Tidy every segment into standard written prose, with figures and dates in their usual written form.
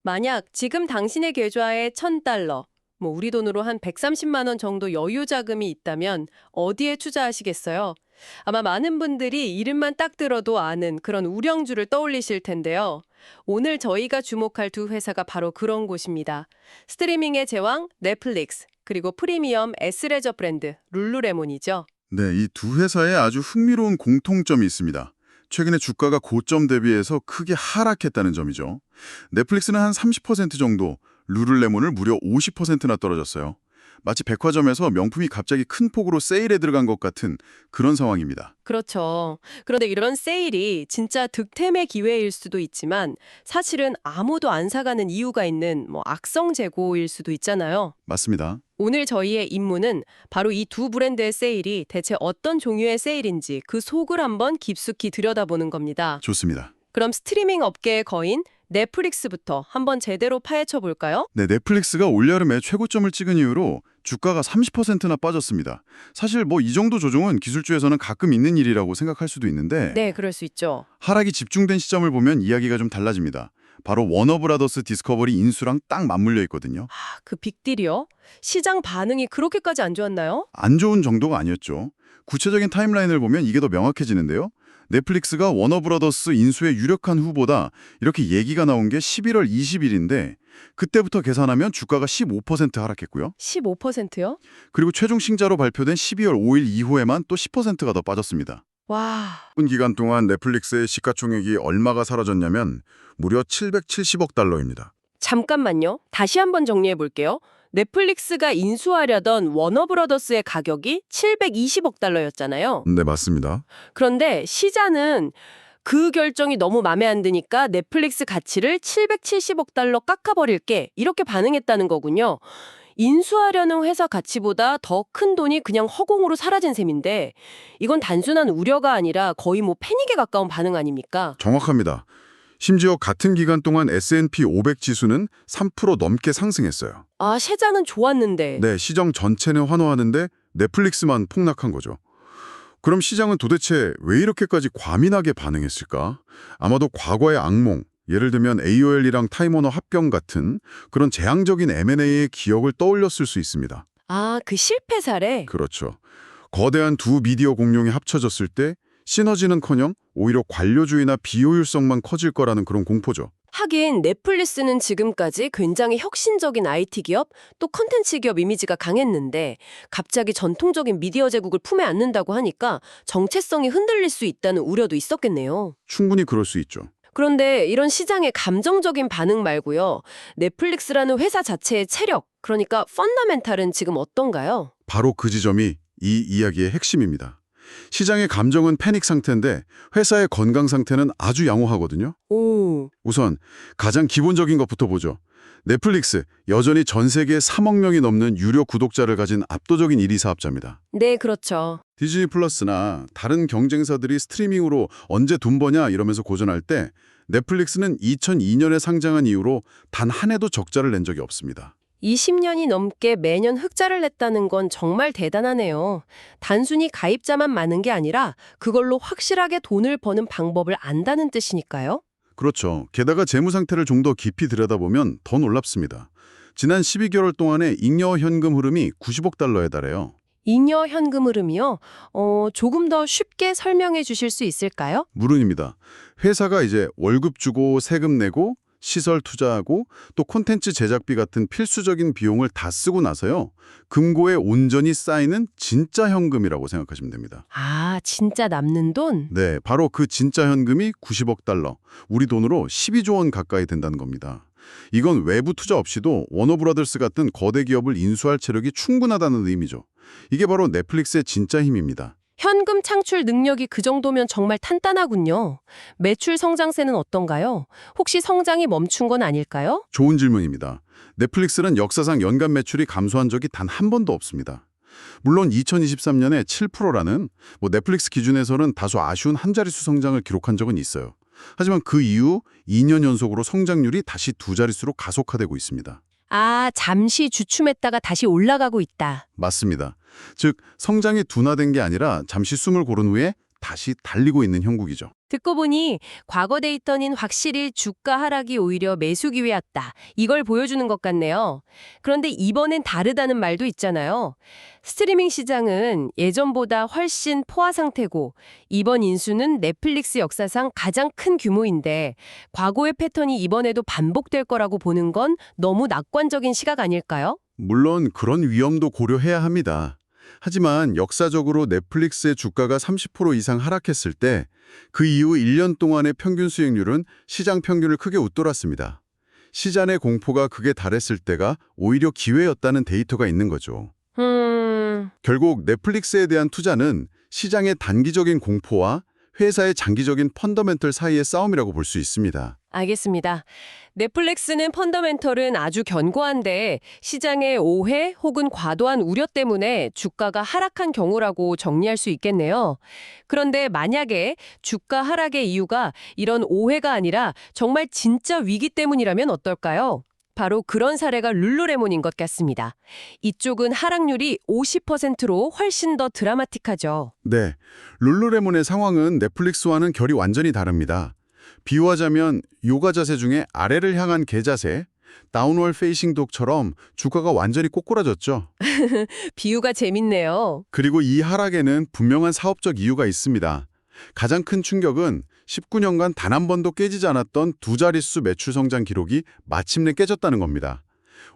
만약 지금 당신의 계좌에 $1,000, 우리 돈으로 한 130만 원 정도 여유 자금이 있다면 어디에 투자하시겠어요? 아마 많은 분들이 이름만 딱 들어도 아는 그런 우량주를 떠올리실 텐데요. 오늘 저희가 주목할 두 회사가 바로 그런 곳입니다. 스트리밍의 제왕 넷플릭스, 그리고 프리미엄 S레저 브랜드 룰루레몬이죠. 네, 이 두 회사에 아주 흥미로운 공통점이 있습니다. 최근에 주가가 고점 대비해서 크게 하락했다는 점이죠. 넷플릭스는 한 30% 정도, 룰루레몬을 무려 50%나 떨어졌어요. 마치 백화점에서 명품이 갑자기 큰 폭으로 세일에 들어간 것 같은 그런 상황입니다. 그렇죠. 그런데 이런 세일이 진짜 득템의 기회일 수도 있지만 사실은 아무도 안 사가는 이유가 있는 악성 재고일 수도 있잖아요. 맞습니다. 오늘 저희의 임무는 바로 이 두 브랜드의 세일이 대체 어떤 종류의 세일인지 그 속을 한번 깊숙이 들여다보는 겁니다. 좋습니다. 그럼 스트리밍 업계의 거인 넷플릭스부터 한번 제대로 파헤쳐 볼까요? 네, 넷플릭스가 올여름에 최고점을 찍은 이후로 주가가 30%나 빠졌습니다. 사실 이 정도 조정은 기술주에서는 가끔 있는 일이라고 생각할 수도 있는데 네, 그럴 수 있죠. 하락이 집중된 시점을 보면 이야기가 좀 달라집니다. 바로 워너브라더스 디스커버리 인수랑 딱 맞물려 있거든요. 그 빅딜이요? 시장 반응이 그렇게까지 안 좋았나요? 안 좋은 정도가 아니었죠. 구체적인 타임라인을 보면 이게 더 명확해지는데요. 넷플릭스가 워너브라더스 인수의 유력한 후보다 이렇게 얘기가 나온 게 11월 20일인데 그때부터 계산하면 주가가 15% 하락했고요. 15%요? 그리고 최종 신자로 발표된 12월 5일 이후에만 또 10%가 더 빠졌습니다. 와, 이 기간 동안 넷플릭스의 시가총액이 얼마가 사라졌냐면 무려 770억 달러입니다. 잠깐만요. 다시 한번 정리해 볼게요. 넷플릭스가 인수하려던 워너브라더스의 가격이 720억 달러였잖아요. 네, 맞습니다. 그런데 시장은 그 결정이 너무 마음에 안 드니까 넷플릭스 가치를 770억 달러 깎아버릴게 이렇게 반응했다는 거군요. 인수하려는 회사 가치보다 더 큰 돈이 그냥 허공으로 사라진 셈인데 이건 단순한 우려가 아니라 거의 패닉에 가까운 반응 아닙니까? 정확합니다. 심지어 같은 기간 동안 S&P 500 지수는 3% 넘게 상승했어요. 아, 세자는 좋았는데. 네, 시장 전체는 환호하는데 넷플릭스만 폭락한 거죠. 그럼 시장은 도대체 왜 이렇게까지 과민하게 반응했을까? 아마도 과거의 악몽, 예를 들면 AOL이랑 타임워너 합병 같은 그런 재앙적인 M&A의 기억을 떠올렸을 수 있습니다. 아, 그 실패 사례? 그렇죠. 거대한 두 미디어 공룡이 합쳐졌을 때 시너지는커녕 오히려 관료주의나 비효율성만 커질 거라는 그런 공포죠. 하긴 넷플릭스는 지금까지 굉장히 혁신적인 IT 기업, 또 컨텐츠 기업 이미지가 강했는데 갑자기 전통적인 미디어 제국을 품에 안는다고 하니까 정체성이 흔들릴 수 있다는 우려도 있었겠네요. 충분히 그럴 수 있죠. 그런데 이런 시장의 감정적인 반응 말고요. 넷플릭스라는 회사 자체의 체력, 그러니까 펀더멘탈은 지금 어떤가요? 바로 그 지점이 이 이야기의 핵심입니다. 시장의 감정은 패닉 상태인데 회사의 건강 상태는 아주 양호하거든요. 오, 우선 가장 기본적인 것부터 보죠. 넷플릭스, 여전히 전 세계 3억 명이 넘는 유료 구독자를 가진 압도적인 1위 사업자입니다. 네, 그렇죠. 디즈니 플러스나 다른 경쟁사들이 스트리밍으로 언제 돈 버냐 이러면서 고전할 때 넷플릭스는 2002년에 상장한 이후로 단 한 해도 적자를 낸 적이 없습니다. 20년이 넘게 매년 흑자를 냈다는 건 정말 대단하네요. 단순히 가입자만 많은 게 아니라 그걸로 확실하게 돈을 버는 방법을 안다는 뜻이니까요. 그렇죠. 게다가 재무 상태를 좀 더 깊이 들여다보면 더 놀랍습니다. 지난 12개월 동안의 잉여 현금 흐름이 90억 달러에 달해요. 잉여 현금 흐름이요? 조금 더 쉽게 설명해 주실 수 있을까요? 물론입니다. 회사가 이제 월급 주고 세금 내고 시설 투자하고 또 콘텐츠 제작비 같은 필수적인 비용을 다 쓰고 나서요. 금고에 온전히 쌓이는 진짜 현금이라고 생각하시면 됩니다. 아, 진짜 남는 돈? 네, 바로 그 진짜 현금이 90억 달러, 우리 돈으로 12조 원 가까이 된다는 겁니다. 이건 외부 투자 없이도 워너브라더스 같은 거대 기업을 인수할 체력이 충분하다는 의미죠. 이게 바로 넷플릭스의 진짜 힘입니다. 현금 창출 능력이 그 정도면 정말 탄탄하군요. 매출 성장세는 어떤가요? 혹시 성장이 멈춘 건 아닐까요? 좋은 질문입니다. 넷플릭스는 역사상 연간 매출이 감소한 적이 단 한 번도 없습니다. 물론 2023년에 7%라는 넷플릭스 기준에서는 다소 아쉬운 한 자릿수 성장을 기록한 적은 있어요. 하지만 그 이후 2년 연속으로 성장률이 다시 두 자릿수로 가속화되고 있습니다. 아, 잠시 주춤했다가 다시 올라가고 있다. 맞습니다. 즉 성장이 둔화된 게 아니라 잠시 숨을 고른 후에 다시 달리고 있는 형국이죠. 듣고 보니 과거 데이터는 확실히 주가 하락이 오히려 매수 기회였다. 이걸 보여주는 것 같네요. 그런데 이번엔 다르다는 말도 있잖아요. 스트리밍 시장은 예전보다 훨씬 포화 상태고 이번 인수는 넷플릭스 역사상 가장 큰 규모인데 과거의 패턴이 이번에도 반복될 거라고 보는 건 너무 낙관적인 시각 아닐까요? 물론 그런 위험도 고려해야 합니다. 하지만 역사적으로 넷플릭스의 주가가 30% 이상 하락했을 때 그 이후 1년 동안의 평균 수익률은 시장 평균을 크게 웃돌았습니다. 시장의 공포가 극에 달했을 때가 오히려 기회였다는 데이터가 있는 거죠. 결국 넷플릭스에 대한 투자는 시장의 단기적인 공포와 회사의 장기적인 펀더멘털 사이의 싸움이라고 볼 수 있습니다. 알겠습니다. 넷플릭스는 펀더멘털은 아주 견고한데 시장의 오해 혹은 과도한 우려 때문에 주가가 하락한 경우라고 정리할 수 있겠네요. 그런데 만약에 주가 하락의 이유가 이런 오해가 아니라 정말 진짜 위기 때문이라면 어떨까요? 바로 그런 사례가 룰루레몬인 것 같습니다. 이쪽은 하락률이 50%로 훨씬 더 드라마틱하죠. 네, 룰루레몬의 상황은 넷플릭스와는 결이 완전히 다릅니다. 비유하자면 요가 자세 중에 아래를 향한 개 자세, 다운월 페이싱 독처럼 주가가 완전히 꼬꾸라졌죠. 비유가 재밌네요. 그리고 이 하락에는 분명한 사업적 이유가 있습니다. 가장 큰 충격은 19년간 단 한 번도 깨지지 않았던 두 자릿수 매출 성장 기록이 마침내 깨졌다는 겁니다.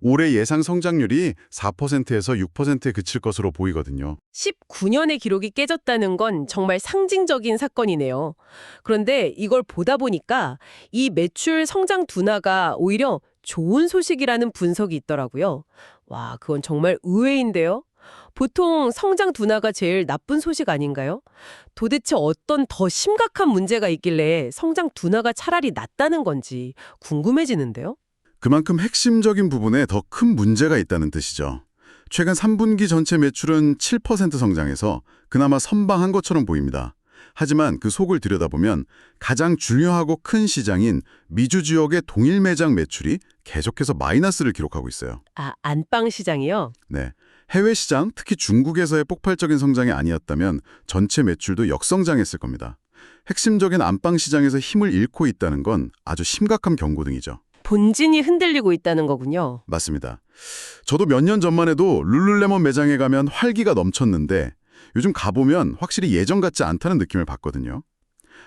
올해 예상 성장률이 4%에서 6%에 그칠 것으로 보이거든요. 19년의 기록이 깨졌다는 건 정말 상징적인 사건이네요. 그런데 이걸 보다 보니까 이 매출 성장 둔화가 오히려 좋은 소식이라는 분석이 있더라고요. 와, 그건 정말 의외인데요. 보통 성장 둔화가 제일 나쁜 소식 아닌가요? 도대체 어떤 더 심각한 문제가 있길래 성장 둔화가 차라리 낫다는 건지 궁금해지는데요. 그만큼 핵심적인 부분에 더 큰 문제가 있다는 뜻이죠. 최근 3분기 전체 매출은 7% 성장해서 그나마 선방한 것처럼 보입니다. 하지만 그 속을 들여다보면 가장 중요하고 큰 시장인 미주 지역의 동일 매장 매출이 계속해서 마이너스를 기록하고 있어요. 아, 안방 시장이요? 네. 해외 시장, 특히 중국에서의 폭발적인 성장이 아니었다면 전체 매출도 역성장했을 겁니다. 핵심적인 안방 시장에서 힘을 잃고 있다는 건 아주 심각한 경고등이죠. 본진이 흔들리고 있다는 거군요. 맞습니다. 저도 몇 년 전만 해도 룰루레몬 매장에 가면 활기가 넘쳤는데 요즘 가보면 확실히 예전 같지 않다는 느낌을 받거든요.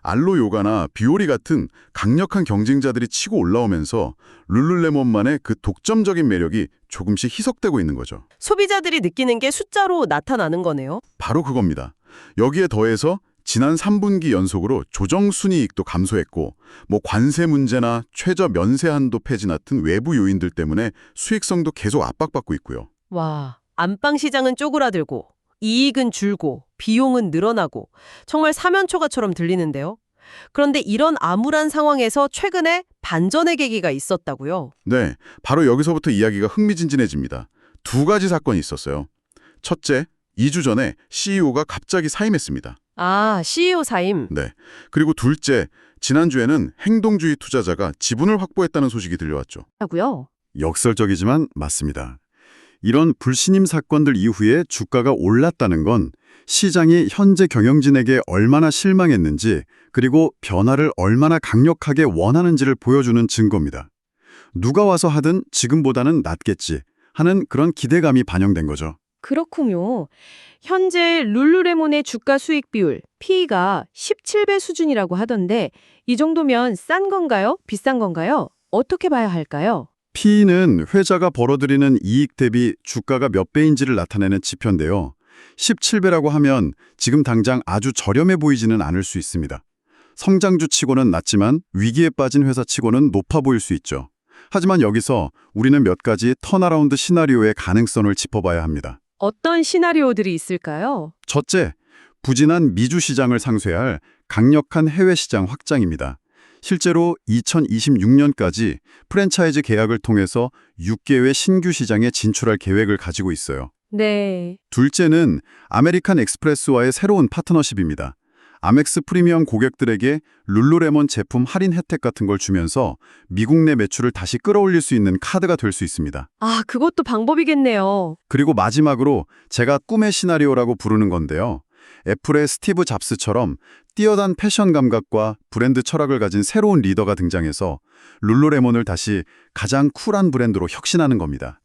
알로 요가나 비오리 같은 강력한 경쟁자들이 치고 올라오면서 룰루레몬만의 그 독점적인 매력이 조금씩 희석되고 있는 거죠. 소비자들이 느끼는 게 숫자로 나타나는 거네요. 바로 그겁니다. 여기에 더해서 지난 3분기 연속으로 조정순이익도 감소했고 관세 문제나 최저 면세 한도 폐지 같은 외부 요인들 때문에 수익성도 계속 압박받고 있고요. 와, 안방 시장은 쪼그라들고 이익은 줄고 비용은 늘어나고 정말 사면초가처럼 들리는데요. 그런데 이런 암울한 상황에서 최근에 반전의 계기가 있었다고요? 네, 바로 여기서부터 이야기가 흥미진진해집니다. 두 가지 사건이 있었어요. 첫째, 2주 전에 CEO가 갑자기 사임했습니다. 아, CEO 사임. 네. 그리고 둘째, 지난주에는 행동주의 투자자가 지분을 확보했다는 소식이 들려왔죠. 하고요. 역설적이지만 맞습니다. 이런 불신임 사건들 이후에 주가가 올랐다는 건 시장이 현재 경영진에게 얼마나 실망했는지 그리고 변화를 얼마나 강력하게 원하는지를 보여주는 증거입니다. 누가 와서 하든 지금보다는 낫겠지 하는 그런 기대감이 반영된 거죠. 그렇군요. 현재 룰루레몬의 주가 수익 비율, P가 17배 수준이라고 하던데 이 정도면 싼 건가요? 비싼 건가요? 어떻게 봐야 할까요? P는 회사가 벌어들이는 이익 대비 주가가 몇 배인지를 나타내는 지표인데요. 17배라고 하면 지금 당장 아주 저렴해 보이지는 않을 수 있습니다. 성장주 치고는 낮지만 위기에 빠진 회사 치고는 높아 보일 수 있죠. 하지만 여기서 우리는 몇 가지 턴어라운드 시나리오의 가능성을 짚어봐야 합니다. 어떤 시나리오들이 있을까요? 첫째, 부진한 미주 시장을 상쇄할 강력한 해외 시장 확장입니다. 실제로 2026년까지 프랜차이즈 계약을 통해서 6개의 신규 시장에 진출할 계획을 가지고 있어요. 네. 둘째는 아메리칸 엑스프레스와의 새로운 파트너십입니다. 아멕스 프리미엄 고객들에게 룰루레몬 제품 할인 혜택 같은 걸 주면서 미국 내 매출을 다시 끌어올릴 수 있는 카드가 될 수 있습니다. 아, 그것도 방법이겠네요. 그리고 마지막으로 제가 꿈의 시나리오라고 부르는 건데요. 애플의 스티브 잡스처럼 뛰어난 패션 감각과 브랜드 철학을 가진 새로운 리더가 등장해서 룰루레몬을 다시 가장 쿨한 브랜드로 혁신하는 겁니다.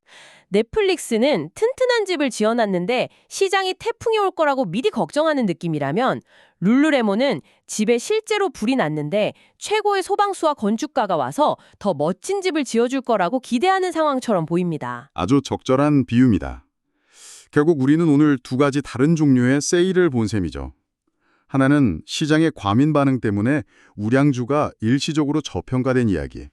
넷플릭스는 튼튼한 집을 지어놨는데 시장이 태풍이 올 거라고 미리 걱정하는 느낌이라면 룰루레몬은 집에 실제로 불이 났는데 최고의 소방수와 건축가가 와서 더 멋진 집을 지어줄 거라고 기대하는 상황처럼 보입니다. 아주 적절한 비유입니다. 결국 우리는 오늘 두 가지 다른 종류의 세일을 본 셈이죠. 하나는 시장의 과민 반응 때문에 우량주가 일시적으로 저평가된 이야기.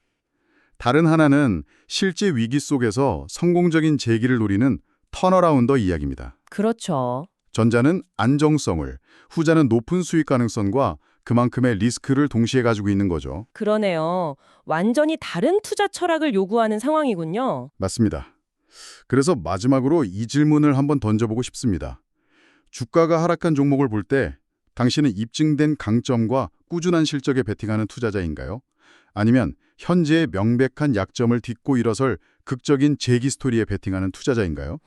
다른 하나는 실제 위기 속에서 성공적인 재기를 노리는 턴어라운더 이야기입니다. 그렇죠. 전자는 안정성을, 후자는 높은 수익 가능성과 그만큼의 리스크를 동시에 가지고 있는 거죠. 그러네요. 완전히 다른 투자 철학을 요구하는 상황이군요. 맞습니다. 그래서 마지막으로 이 질문을 한번 던져보고 싶습니다. 주가가 하락한 종목을 볼 때 당신은 입증된 강점과 꾸준한 실적에 베팅하는 투자자인가요? 아니면 현재의 명백한 약점을 딛고 일어설 극적인 재기 스토리에 베팅하는 투자자인가요?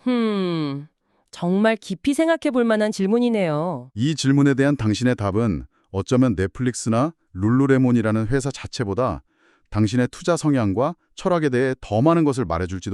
정말 깊이 생각해 볼 만한 질문이네요. 이 질문에 대한 당신의 답은 어쩌면 넷플릭스나 룰루레몬이라는 회사 자체보다 당신의 투자 성향과 철학에 대해 더 많은 것을 말해줄지도